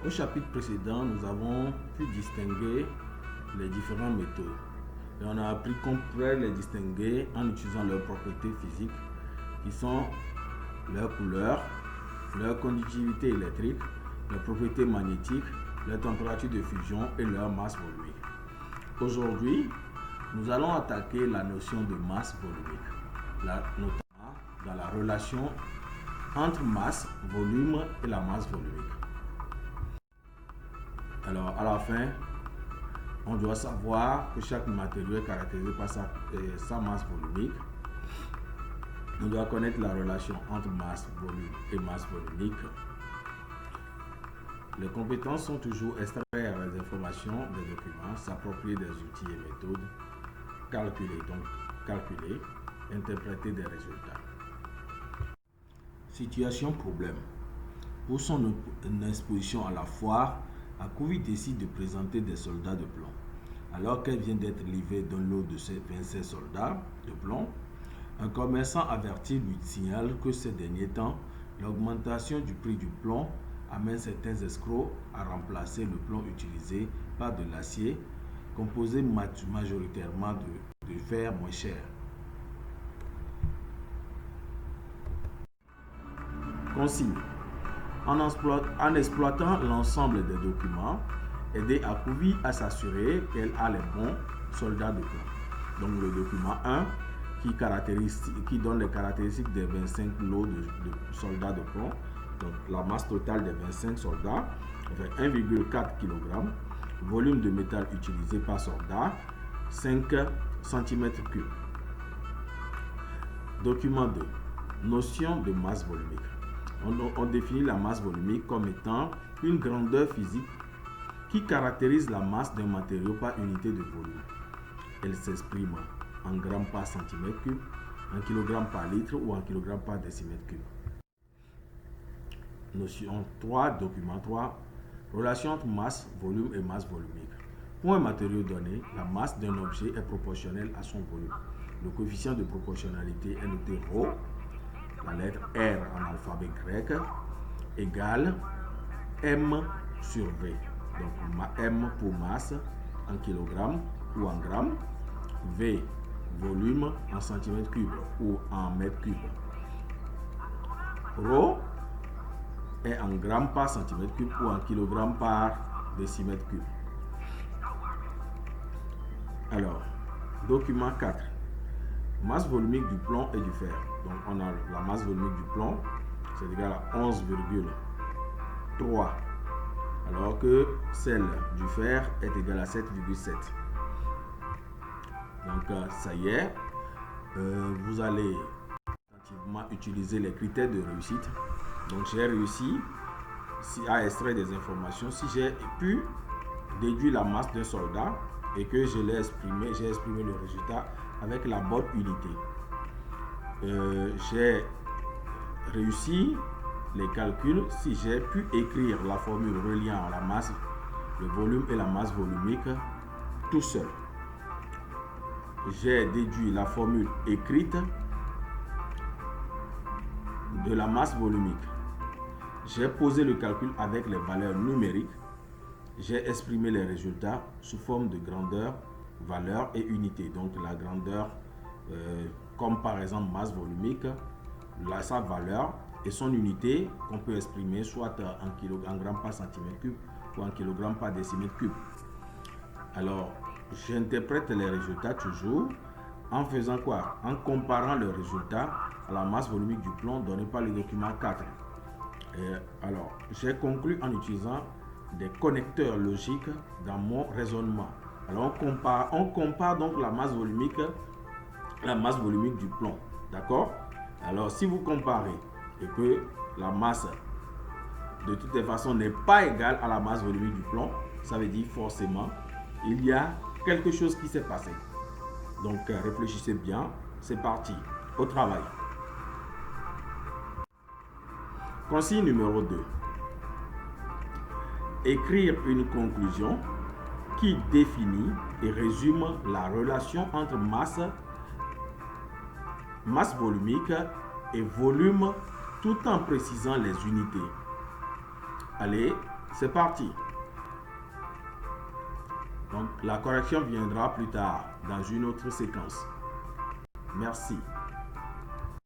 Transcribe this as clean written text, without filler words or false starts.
Au chapitre précédent, nous avons pu distinguer les différentes méthodes. Et on a appris qu'on pourrait les distinguer en utilisant leurs propriétés physiques, qui sont leur couleur, leur conductivité électrique, leurs propriétés magnétiques, leur température de fusion et leur masse volumique. Aujourd'hui, nous allons attaquer la notion de masse volumique, notamment dans la relation entre masse, volume et la masse volumique. Alors, à la fin, on doit savoir que chaque matériau est caractérisé par sa masse volumique. On doit connaître la relation entre masse, volume et masse volumique. Les compétences sont toujours extraire les informations des documents, s'approprier des outils et méthodes, calculer, interpréter des résultats. Situation problème. Pour son exposition à la foire, Accouvi décide de présenter des soldats de plomb. Alors qu'elle vient d'être livrée d'un lot de 27 soldats de plomb, un commerçant averti lui signale que ces derniers temps, l'augmentation du prix du plomb amène certains escrocs à remplacer le plomb utilisé par de l'acier composé majoritairement de fer moins cher. Consigne. En exploitant l'ensemble des documents, aider Accouvi à s'assurer qu'elle a les bons soldats de plomb. Donc le document 1 qui donne les caractéristiques des 25 lots de soldats de plomb. Donc la masse totale des 25 soldats fait 1,4 kg, volume de métal utilisé par soldat 5 cm3. Document 2. Notion de masse volumique. On définit la masse volumique comme étant une grandeur physique qui caractérise la masse d'un matériau par unité de volume. Elle s'exprime en grammes par centimètre cube, en kilogrammes par litre ou en kilogrammes par décimètre cube. Notion 3, document 3, relation entre masse, volume et masse volumique. Pour un matériau donné, la masse d'un objet est proportionnelle à son volume. Le coefficient de proportionnalité est noté ρ, la lettre R en alphabet grec, égale M sur V. Donc M pour masse en kilogrammes ou en grammes, V volume en centimètres cubes ou en mètres cubes. Ρ est en grammes par centimètre cube ou en kilogrammes par décimètre cube. Alors, document 4. Masse volumique du plomb et du fer. Donc, on a la masse volumique du plomb, c'est égal à 11,3, alors que celle du fer est égale à 7,7. Donc, ça y est, vous allez utiliser les critères de réussite. Donc, j'ai réussi à extraire des informations. Si j'ai pu déduire la masse d'un soldat et que j'ai exprimé le résultat avec la bonne unité. J'ai réussi les calculs si j'ai pu écrire la formule reliant la masse, le volume et la masse volumique tout seul. J'ai déduit la formule écrite de la masse volumique. J'ai posé le calcul avec les valeurs numériques. J'ai exprimé les résultats sous forme de grandeur, valeur et unité. Donc la grandeur, comme par exemple masse volumique, sa valeur et son unité qu'on peut exprimer soit en grammes par centimètre cube ou en kilogrammes par décimètre cube. Alors, j'interprète les résultats toujours en faisant quoi? En comparant le résultat à la masse volumique du plomb donné par le document 4. Alors, j'ai conclu en utilisant des connecteurs logiques dans mon raisonnement. Alors, on compare donc la masse volumique du plomb. D'accord? Alors, si vous comparez et que la masse de toutes les façons n'est pas égale à la masse volumique du plomb, ça veut dire forcément il y a quelque chose qui s'est passé. Donc, réfléchissez bien. C'est parti. Au travail. Consigne numéro 2. Écrire une conclusion qui définit et résume la relation entre masse volumique et volume tout en précisant les unités. Allez, C'est parti. Donc, la correction viendra plus tard dans une autre séquence. Merci.